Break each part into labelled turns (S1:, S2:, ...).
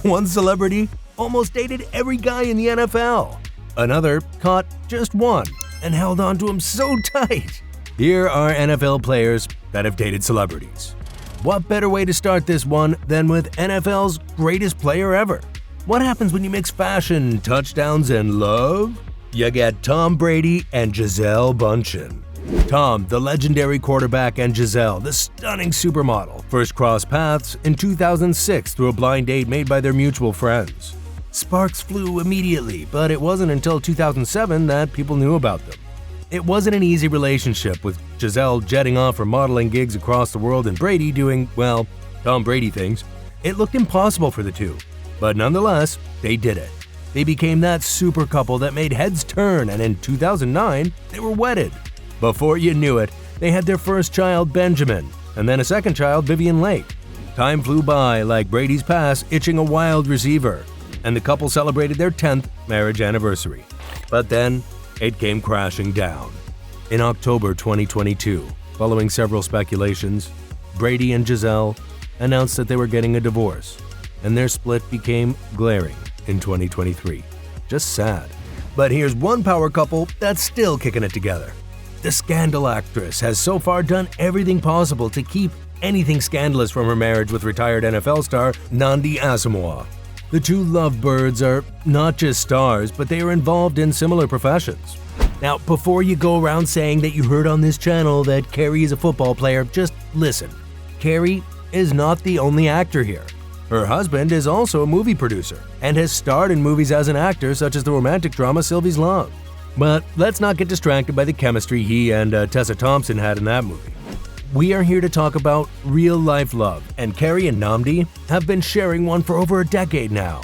S1: One celebrity almost dated every guy in the NFL. Another caught just one and held on to him so tight. Here are NFL players that have dated celebrities. What better way to start this one than with NFL's greatest player ever? What happens when you mix fashion, touchdowns, and love? You get Tom Brady and Gisele Bundchen. Tom, the legendary quarterback, and Gisele, the stunning supermodel, first crossed paths in 2006 through a blind date made by their mutual friends. Sparks flew immediately, but it wasn't until 2007 that people knew about them. It wasn't an easy relationship, with Gisele jetting off for modeling gigs across the world and Brady doing, well, Tom Brady things. It looked impossible for the two, but nonetheless, they did it. They became that super couple that made heads turn, and in 2009, they were wedded. Before you knew it, they had their first child, Benjamin, and then a second child, Vivian Lake. Time flew by like Brady's pass itching a wild receiver, and the couple celebrated their 10th marriage anniversary. But then, it came crashing down. In October 2022, following several speculations, Brady and Gisele announced that they were getting a divorce, and their split became glaring in 2023. Just sad. But here's one power couple that's still kicking it together. The scandal actress has so far done everything possible to keep anything scandalous from her marriage with retired NFL star Nnamdi Asomugha. The two lovebirds are not just stars, but they are involved in similar professions. Now, before you go around saying that you heard on this channel that Kerry is a football player, just listen. Kerry is not the only actor here. Her husband is also a movie producer and has starred in movies as an actor, such as the romantic drama Sylvie's Love. But let's not get distracted by the chemistry he and Tessa Thompson had in that movie. We are here to talk about real-life love, and Kerry and Nnamdi have been sharing one for over a decade now.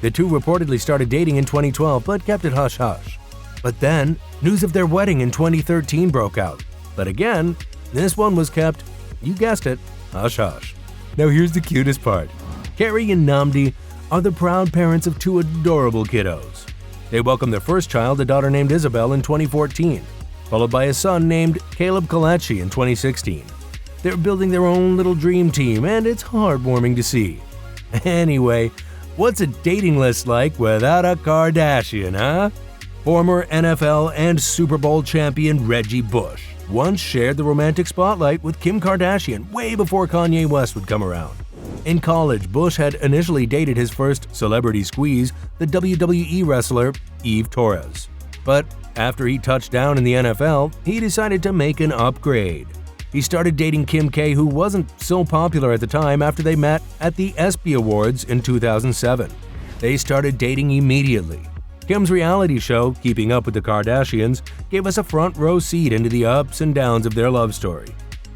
S1: The two reportedly started dating in 2012 but kept it hush-hush. But then, news of their wedding in 2013 broke out. But again, this one was kept, you guessed it, hush-hush. Now here's the cutest part. Kerry and Nnamdi are the proud parents of two adorable kiddos. They welcomed their first child, a daughter named Isabel, in 2014, followed by a son named Caleb Kalechi in 2016. They're building their own little dream team, and it's heartwarming to see. Anyway, what's a dating list like without a Kardashian, huh? Former NFL and Super Bowl champion Reggie Bush once shared the romantic spotlight with Kim Kardashian way before Kanye West would come around. In college, Bush had initially dated his first celebrity squeeze, the WWE wrestler Eve Torres. But after he touched down in the NFL, he decided to make an upgrade. He started dating Kim K, who wasn't so popular at the time, after they met at the ESPY Awards in 2007. They started dating immediately. Kim's reality show, Keeping Up with the Kardashians, gave us a front-row seat into the ups and downs of their love story.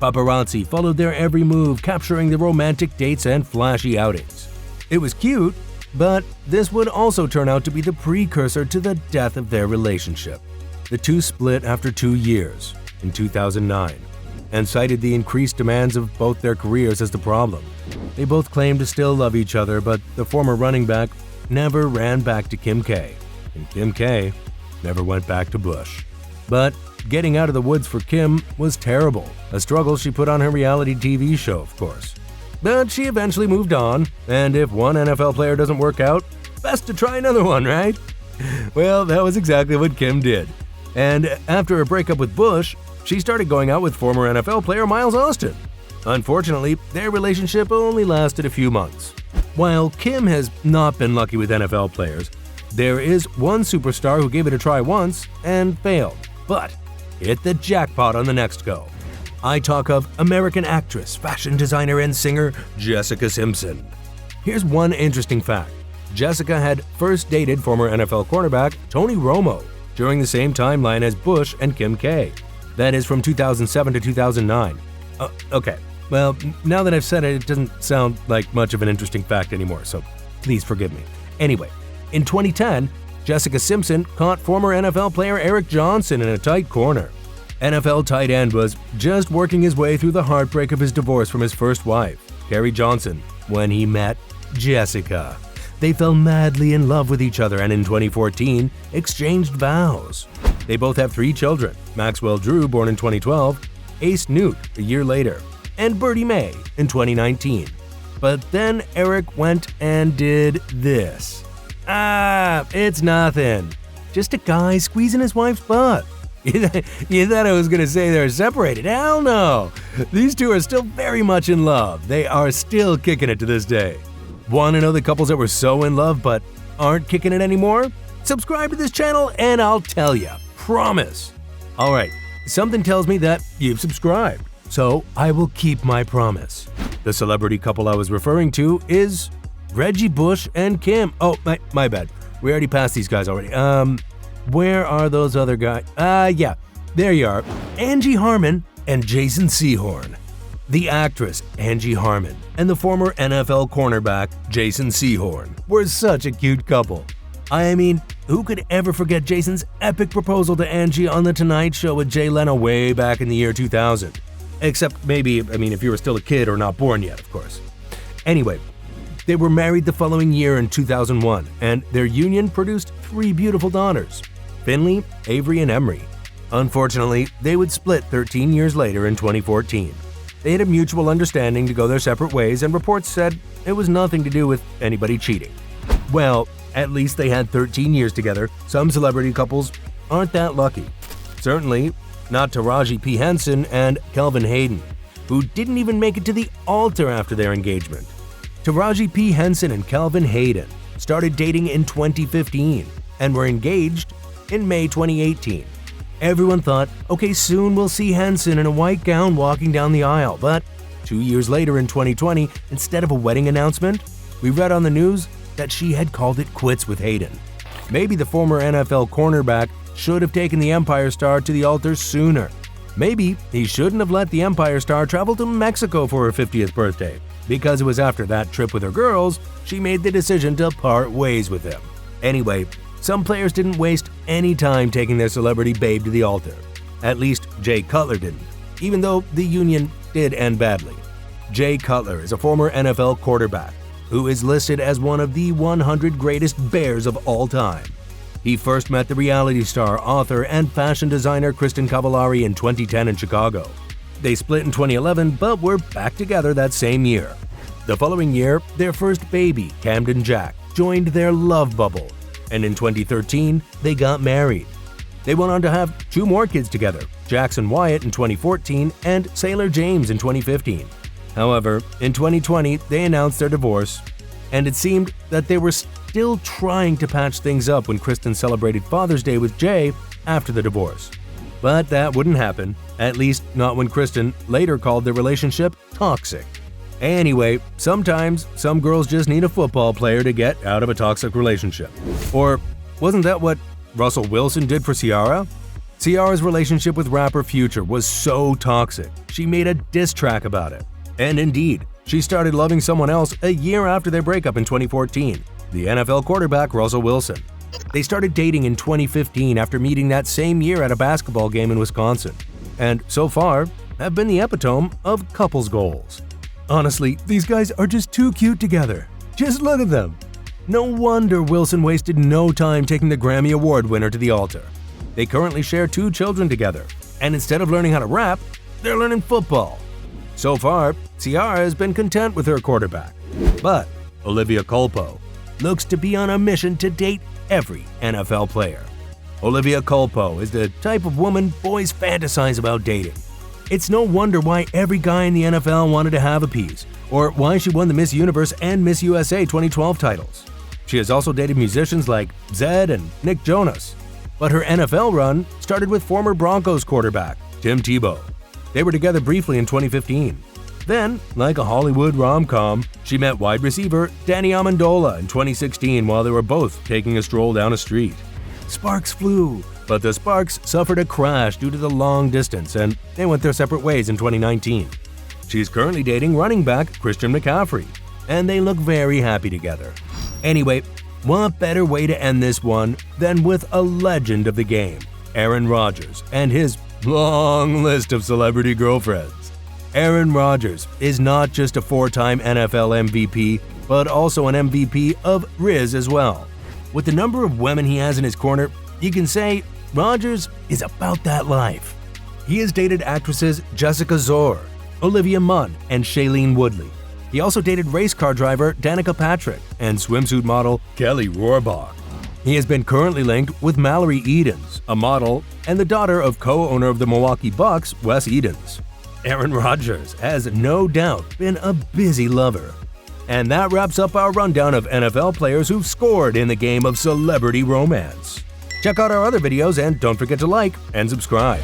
S1: Paparazzi followed their every move, capturing the romantic dates and flashy outings. It was cute, but this would also turn out to be the precursor to the death of their relationship. The two split after 2 years, in 2009, and cited the increased demands of both their careers as the problem. They both claimed to still love each other, but the former running back never ran back to Kim K, and Kim K never went back to Bush. But getting out of the woods for Kim was terrible, a struggle she put on her reality TV show, of course. But she eventually moved on, and if one NFL player doesn't work out, best to try another one, right? Well, that was exactly what Kim did. And after a breakup with Bush, she started going out with former NFL player Miles Austin. Unfortunately, their relationship only lasted a few months. While Kim has not been lucky with NFL players, there is one superstar who gave it a try once and failed, but hit the jackpot on the next go. I talk of American actress, fashion designer, and singer Jessica Simpson. Here's one interesting fact. Jessica had first dated former NFL cornerback Tony Romo during the same timeline as Bush and Kim K. That is from 2007 to 2009. Okay, well, now that I've said it, it doesn't sound like much of an interesting fact anymore, so please forgive me. Anyway, in 2010, Jessica Simpson caught former NFL player Eric Johnson in a tight corner. NFL tight end was just working his way through the heartbreak of his divorce from his first wife, Kerry Johnson, when he met Jessica. They fell madly in love with each other and in 2014 exchanged vows. They both have 3 children, Maxwell Drew, born in 2012, Ace Newt a year later, and Birdie Mae in 2019. But then Eric went and did this. It's nothing. Just a guy squeezing his wife's butt. You thought I was going to say they're separated? Hell no! These two are still very much in love. They are still kicking it to this day. Want to know the couples that were so in love but aren't kicking it anymore? Subscribe to this channel and I'll tell you. Promise. Alright, something tells me that you've subscribed, so I will keep my promise. The celebrity couple I was referring to is Reggie Bush and Kim. Oh, my bad. We already passed these guys already. Where are those other guys? Yeah, there you are. Angie Harmon and Jason Sehorn. The actress Angie Harmon and the former NFL cornerback Jason Sehorn were such a cute couple. I mean, who could ever forget Jason's epic proposal to Angie on The Tonight Show with Jay Leno way back in the year 2000? Except maybe, if you were still a kid or not born yet, of course. Anyway, they were married the following year in 2001, and their union produced 3 beautiful daughters, Finley, Avery, and Emery. Unfortunately, they would split 13 years later in 2014. They had a mutual understanding to go their separate ways, and reports said it was nothing to do with anybody cheating. Well, at least they had 13 years together. Some celebrity couples aren't that lucky. Certainly not Taraji P. Henson and Kelvin Hayden, who didn't even make it to the altar after their engagement. Taraji P. Henson and Kelvin Hayden started dating in 2015 and were engaged in May 2018. Everyone thought, okay, soon we'll see Henson in a white gown walking down the aisle, but 2 years later in 2020, instead of a wedding announcement, we read on the news that she had called it quits with Hayden. Maybe the former NFL cornerback should have taken the Empire star to the altar sooner. Maybe he shouldn't have let the Empire star travel to Mexico for her 50th birthday, because it was after that trip with her girls she made the decision to part ways with him. Anyway, some players didn't waste any time taking their celebrity babe to the altar. At least Jay Cutler didn't, even though the union did end badly. Jay Cutler is a former NFL quarterback who is listed as one of the 100 greatest bears of all time. He first met the reality star, author, and fashion designer Kristin Cavallari in 2010 in Chicago. They split in 2011 but were back together that same year. The following year, their first baby, Camden Jack, joined their love bubble, and in 2013, they got married. They went on to have 2 more kids together, Jackson Wyatt in 2014 and Sailor James in 2015. However, in 2020, they announced their divorce, and it seemed that they were still trying to patch things up when Kristin celebrated Father's Day with Jay after the divorce. But that wouldn't happen, at least not when Kristin later called their relationship toxic. Anyway, sometimes some girls just need a football player to get out of a toxic relationship. Or wasn't that what Russell Wilson did for Ciara? Ciara's relationship with rapper Future was so toxic, she made a diss track about it. And indeed, she started loving someone else a year after their breakup in 2014, the NFL quarterback Russell Wilson. They started dating in 2015 after meeting that same year at a basketball game in Wisconsin, and so far have been the epitome of couples goals. Honestly, these guys are just too cute together. Just look at them. No wonder Wilson wasted no time taking the Grammy Award winner to the altar. They currently share 2 children together, and instead of learning how to rap, they're learning football. So far, Ciara has been content with her quarterback. But Olivia Culpo looks to be on a mission to date every NFL player. Olivia Culpo is the type of woman boys fantasize about dating. It's no wonder why every guy in the NFL wanted to have a piece, or why she won the Miss Universe and Miss USA 2012 titles. She has also dated musicians like Zedd and Nick Jonas. But her NFL run started with former Broncos quarterback Tim Tebow. They were together briefly in 2015. Then, like a Hollywood rom-com, she met wide receiver Danny Amendola in 2016 while they were both taking a stroll down a street. Sparks flew, but the sparks suffered a crash due to the long distance, and they went their separate ways in 2019. She's currently dating running back Christian McCaffrey, and they look very happy together. Anyway, what better way to end this one than with a legend of the game, Aaron Rodgers, and his long list of celebrity girlfriends. Aaron Rodgers is not just a 4-time NFL MVP, but also an MVP of Riz as well. With the number of women he has in his corner, you can say Rodgers is about that life. He has dated actresses Jessica Zohr, Olivia Munn, and Shailene Woodley. He also dated race car driver Danica Patrick and swimsuit model Kelly Rohrbach. He has been currently linked with Mallory Edens, a model, and the daughter of co-owner of the Milwaukee Bucks, Wes Edens. Aaron Rodgers has no doubt been a busy lover. And that wraps up our rundown of NFL players who've scored in the game of celebrity romance. Check out our other videos and don't forget to like and subscribe.